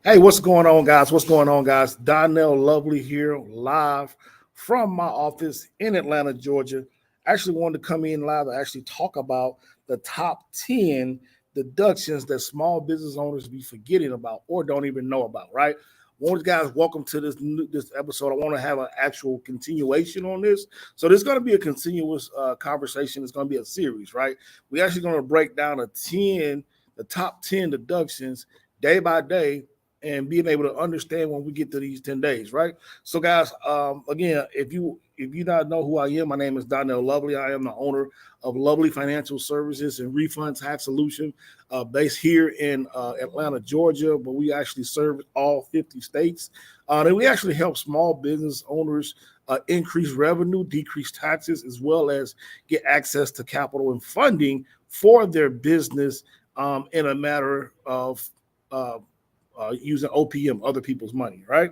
Hey, what's going on, guys? What's going on, guys? Donnell Lovely here, live from my office in Atlanta, Georgia. I actually wanted to come in live and actually talk about the top 10 deductions that small business owners be forgetting about or don't even know about, right? Well, guys, welcome to this episode. I want to have an actual continuation on this. So there's going to be a continuous conversation. It's going to be a series, right? We're actually going to break down the top 10 deductions day by day and being able to understand when we get to these 10 days, right? So, guys, again, if you not know who I am, my name is Donnell Lovely. I am the owner of Lovely Financial Services and Refund Tax Solution, based here in Atlanta, Georgia, but we actually serve all 50 states. And we actually help small business owners increase revenue, decrease taxes, as well as get access to capital and funding for their business in a matter of using OPM, other people's money, right?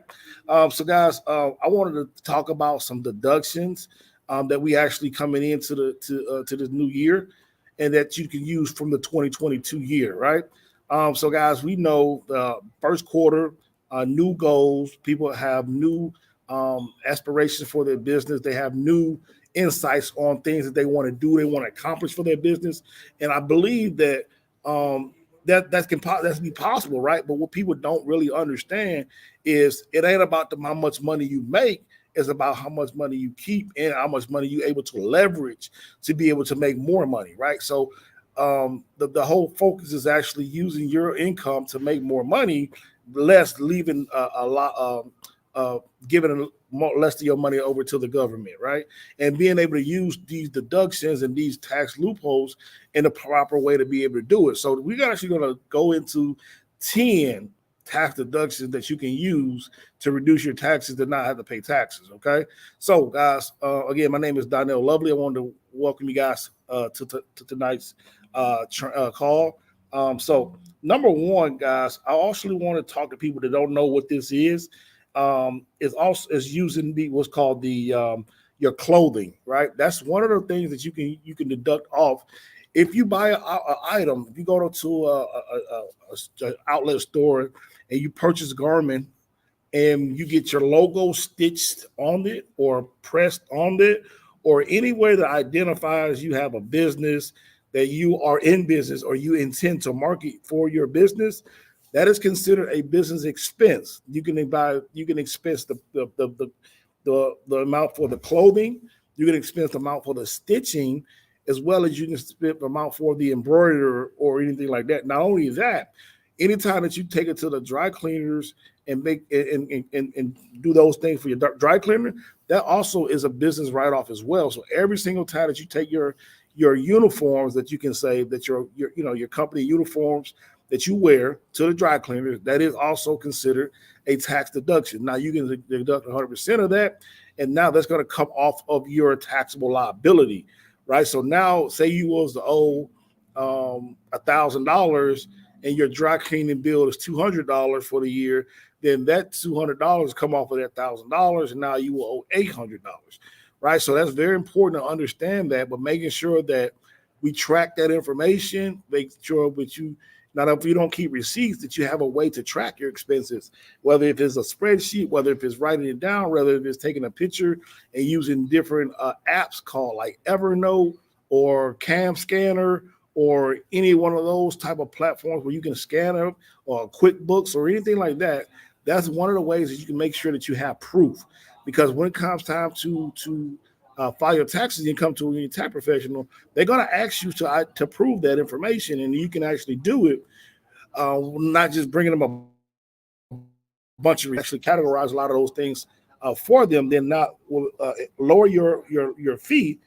So, guys, I wanted to talk about some deductions that we actually coming into to this new year, and that you can use from the 2022 year, right? So, guys, we know the first quarter, new goals. People have new aspirations for their business. They have new insights on things that they want to do, they want to accomplish for their business, and I believe that. That's be possible, right? But what people don't really understand is it ain't about how much money you make. It's about how much money you keep and how much money you're able to leverage to be able to make more money, right? So the whole focus is actually using your income to make more money, less leaving a lot, giving less of your money over to the government, right? And being able to use these deductions and these tax loopholes in the proper way to be able to do it. So we're actually going to go into 10 tax deductions that you can use to reduce your taxes to not have to pay taxes, okay? So, guys, again, my name is Donnell Lovely. I wanted to welcome you guys to tonight's call. So, number one, guys, I also want to talk to people that don't know what this is. Is using what's called the your clothing, right? That's one of the things that you can deduct off if you buy an item. If you go to a outlet store and you purchase a garment and you get your logo stitched on it or pressed on it, or anywhere that identifies you have a business, that you are in business or you intend to market for your business, that is considered a business expense. You can expense the amount for the clothing. You can expense the amount for the stitching, as well as you can spend the amount for the embroidery or anything like that. Not only that, anytime that you take it to the dry cleaners and make and do those things for your dry cleaner, that also is a business write-off as well. So every single time that you take your uniforms, that you can say that your company uniforms that you wear to the dry cleaners, that is also considered a tax deduction. Now you can deduct 100% of that, and now that's going to come off of your taxable liability, right? So now, say you was to owe $1,000, and your dry cleaning bill is $200 for the year, then that $200 come off of that $1,000, and now you will owe $800, right? So that's very important to understand that, but making sure that we track that information, make sure that you. Now, if you don't keep receipts, that you have a way to track your expenses, whether if it's a spreadsheet, whether if it's writing it down, whether if it's taking a picture and using different apps called like Evernote or Cam Scanner or any one of those type of platforms where you can scan it, or QuickBooks or anything like that. That's one of the ways that you can make sure that you have proof. Because when it comes time to file your taxes and come to a tax professional, they're going to ask you to prove that information, and you can actually do it, not just bringing them a bunch of actually categorize a lot of those things for them. Then not will lower your fee,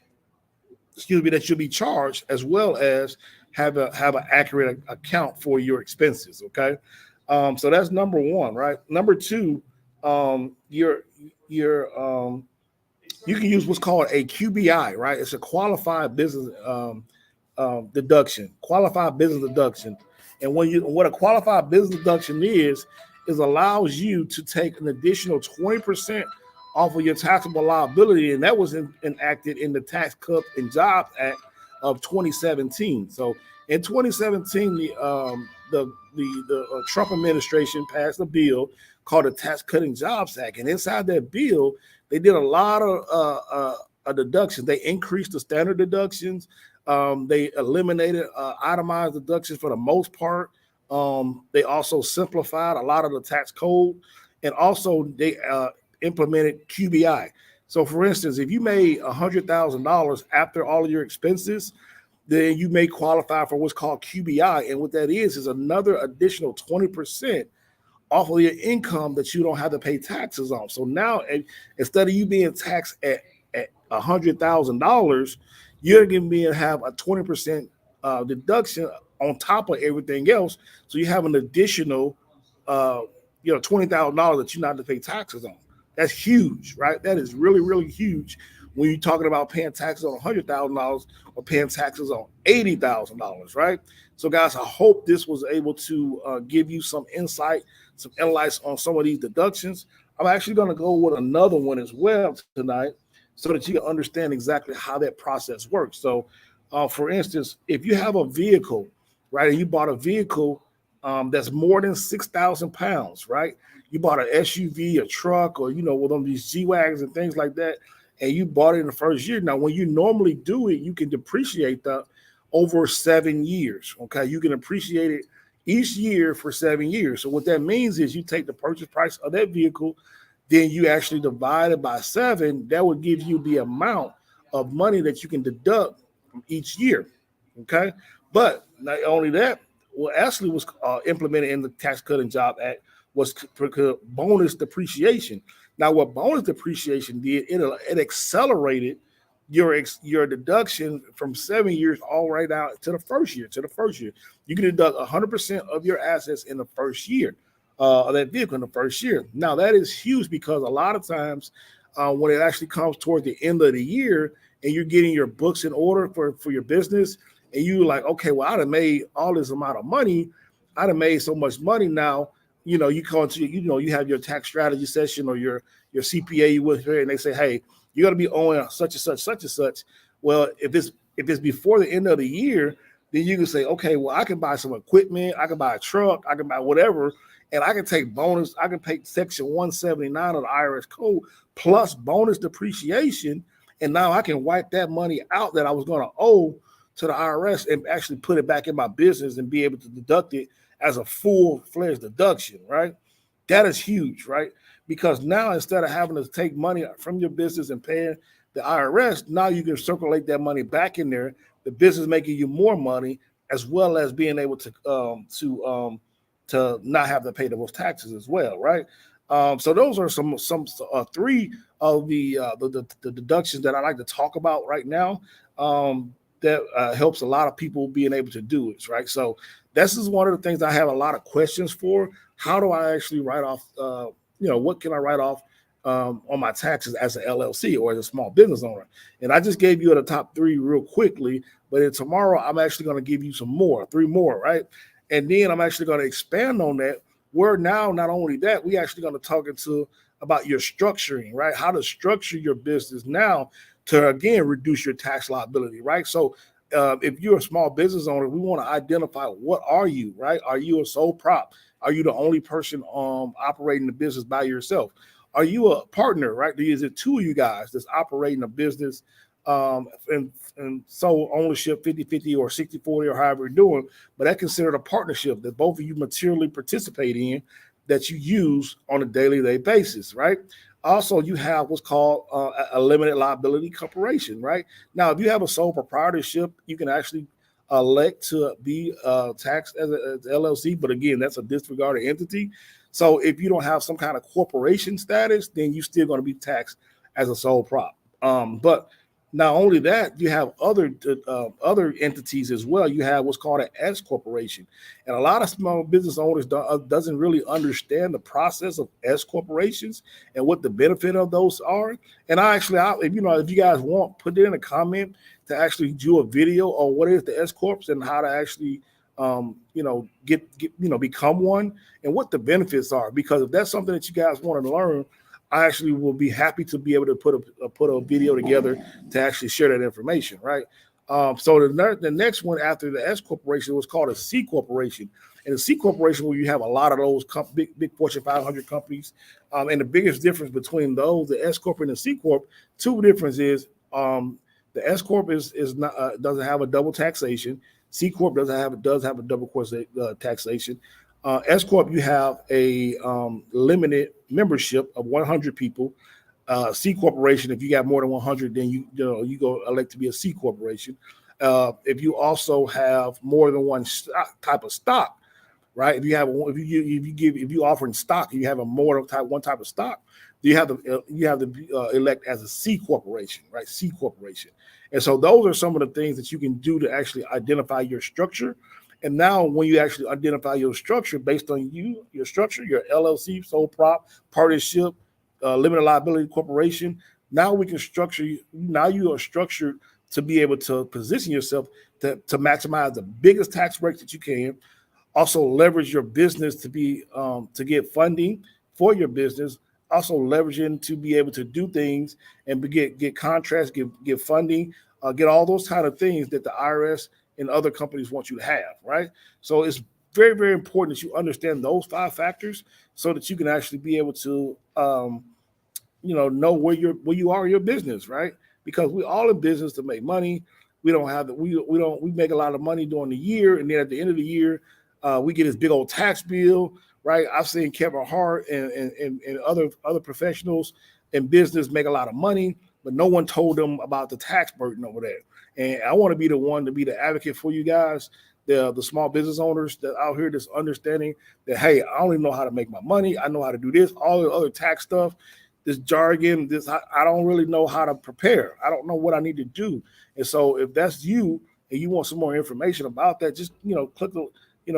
excuse me, that you'll be charged, as well as have an accurate account for your expenses. Okay, so that's number one, right? Number two, your you can use what's called a QBI, right? It's a qualified business deduction, qualified business deduction. And what a qualified business deduction is allows you to take an additional 20% off of your taxable liability, and that was enacted in the Tax Cuts and Jobs Act of 2017. So in 2017, the Trump administration passed a bill called the Tax Cutting Jobs Act, and inside that bill, they did a lot of deductions. They increased the standard deductions. They eliminated itemized deductions for the most part. They also simplified a lot of the tax code, and also they implemented QBI. So, for instance, if you made $100,000 after all of your expenses, then you may qualify for what's called QBI. And what that is another additional 20% off of your income that you don't have to pay taxes on. So now, instead of you being taxed at $100,000, you're going to have a 20% deduction on top of everything else. So you have an additional, $20,000 that you not have to pay taxes on. That's huge, right? That is really, really huge when you're talking about paying taxes on $100,000 or paying taxes on $80,000, right? So, guys, I hope this was able to give you some insight, some insights on some of these deductions. I'm actually going to go with another one as well tonight so that you can understand exactly how that process works. So, for instance, if you have a vehicle, right, and you bought a vehicle that's more than 6,000 pounds, right? You bought an SUV, a truck, or, one of these G-Wagons and things like that, and you bought it in the first year. Now, when you normally do it, you can depreciate that over 7 years, okay? You can appreciate it each year for 7 years. So what that means is you take the purchase price of that vehicle, then you actually divide it by 7. That would give you the amount of money that you can deduct from each year, okay? But not only that, what actually was implemented in the Tax Cutting Job Act was bonus depreciation. Now, what bonus depreciation did, it accelerated your deduction from 7 years all right out to the first year. You can deduct 100% of your assets in the first year of that vehicle in the first year. Now, that is huge because a lot of times when it actually comes toward the end of the year and you're getting your books in order for your business, and you're like, okay, well, I'd have made all this amount of money. I'd have made so much money now. You call into, you have your tax strategy session or your CPA you with her, and they say, hey, you're going to be owing such and such, such and such. Well, if it's before the end of the year, then you can say, okay, well, I can buy some equipment, I can buy a truck, I can buy whatever, and I can take bonus. I can pay Section 179 of the IRS code plus bonus depreciation, and now I can wipe that money out that I was going to owe to the IRS and actually put it back in my business and be able to deduct it as a full-fledged deduction, right? That is huge, right? Because now instead of having to take money from your business and paying the IRS, now you can circulate that money back in there, the business making you more money, as well as being able to not have to pay those taxes as well, right? So those are some three of the deductions that I like to talk about right now. That helps a lot of people being able to do it, right? So this is one of the things I have a lot of questions for. How do I actually write off, what can I write off on my taxes as an LLC or as a small business owner? And I just gave you the top 3 real quickly, but then tomorrow I'm actually going to give you 3 more, right? And then I'm actually going to expand on that, where now, not only that, we actually going to talk about your structuring, right? How to structure your business now to, again, reduce your tax liability, right? So if you're a small business owner, we want to identify, what are you, right? Are you a sole prop? Are you the only person operating the business by yourself? Are you a partner, right? Is it 2 of you guys that's operating a business and sole ownership 50-50 or 60-40 or however you're doing, but that's considered a partnership that both of you materially participate in, that you use on a daily basis, right? Also, you have what's called a limited liability corporation, right? Now, if you have a sole proprietorship, you can actually elect to be taxed as an LLC, but again, that's a disregarded entity. So if you don't have some kind of corporation status, then you're still going to be taxed as a sole prop. But not only that, you have other entities as well. You have what's called an S corporation, and a lot of small business owners doesn't really understand the process of S corporations and what the benefit of those are. And if you guys want, put it in a comment to actually do a video on what is the S corps and how to actually become one and what the benefits are. Because if that's something that you guys want to learn, I actually will be happy to be able to put a video together to actually share that information, right? So the next one after the S corporation was called a C corporation, And a C corporation where you have a lot of those big Fortune 500 companies. And the biggest difference between those, the S corp and the C corp, two differences is the S corp is not doesn't have a double taxation. C corp does have a double taxation. S corp, you have a limited membership of 100 people. C corporation, if you got more than 100, then you go elect to be a C corporation. If you also have more than one type of stock, right? If you offering stock, you have one type of stock. You have to elect as a C corporation, right? C corporation. And so those are some of the things that you can do to actually identify your structure. And now when you actually identify your structure based on your structure, your LLC, sole prop, partnership, limited liability corporation, now we can structure you. Now you are structured to be able to position yourself to maximize the biggest tax break that you can. Also leverage your business to get funding for your business. Also leveraging to be able to do things and get contracts, get funding, get all those kind of things that the IRS and other companies want you to have, right? So it's very, very important that you understand those 5 factors so that you can actually be able to know where you are in your business, right? Because we all in business to make money. We make a lot of money during the year, and then at the end of the year, we get this big old tax bill, right? I've seen Kevin Hart and other professionals in business make a lot of money, but no one told them about the tax burden over there. And I want to be the one to be the advocate for you guys, the small business owners that out here that's understanding that, hey, I don't even know how to make my money. I know how to do this, all the other tax stuff, this jargon, I don't really know how to prepare. I don't know what I need to do. And so if that's you and you want some more information about that, just click the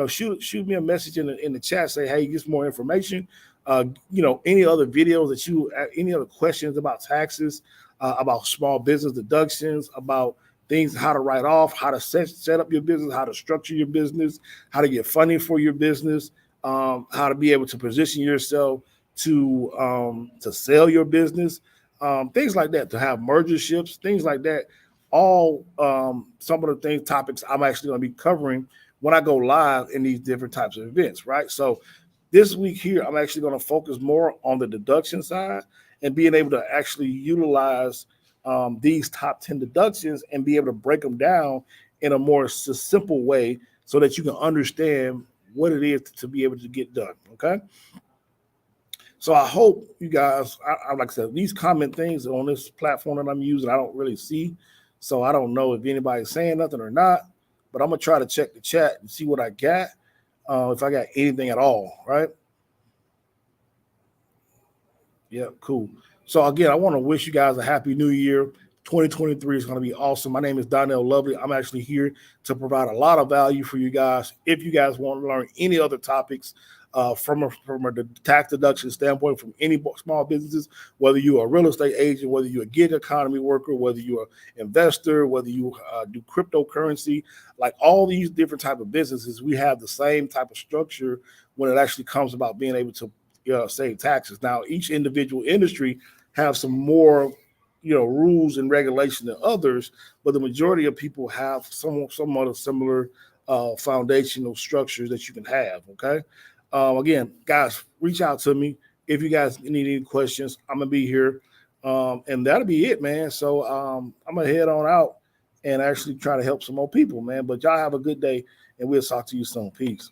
shoot me a message in the chat. Say, hey, get some more information. Any other videos any other questions about taxes, about small business deductions, about things, how to write off, how to set up your business, how to structure your business, how to get funding for your business, how to be able to position yourself to sell your business, things like that, to have mergerships, things like that. All some of the topics I'm actually going to be covering when I go live in these different types of events, right? So this week here, I'm actually going to focus more on the deduction side and being able to actually utilize these top 10 deductions and be able to break them down in a more simple way so that you can understand what it is to be able to get done, okay? So I hope you guys, like I said, these comment things on this platform that I'm using, I don't really see. So I don't know if anybody's saying nothing or not, but I'm going to try to check the chat and see what I got, if I got anything at all, right? Yeah, cool. So again, I want to wish you guys a happy new year. 2023 is going to be awesome. My name is Donnell Lovely. I'm actually here to provide a lot of value for you guys. If you guys want to learn any other topics from a tax deduction standpoint, from any small businesses, whether you're a real estate agent, whether you're a gig economy worker, whether you're an investor, whether you do cryptocurrency, like all these different type of businesses, we have the same type of structure when it actually comes about being able to save taxes. Now, each individual industry have some more rules and regulations than others, but the majority of people have some other similar foundational structures that you can have. Okay. Again, guys, reach out to me if you guys need any questions. I'm gonna be here, and that'll be it, man. So I'm gonna head on out and actually try to help some more people, man. But y'all have a good day, and we'll talk to you soon. Peace.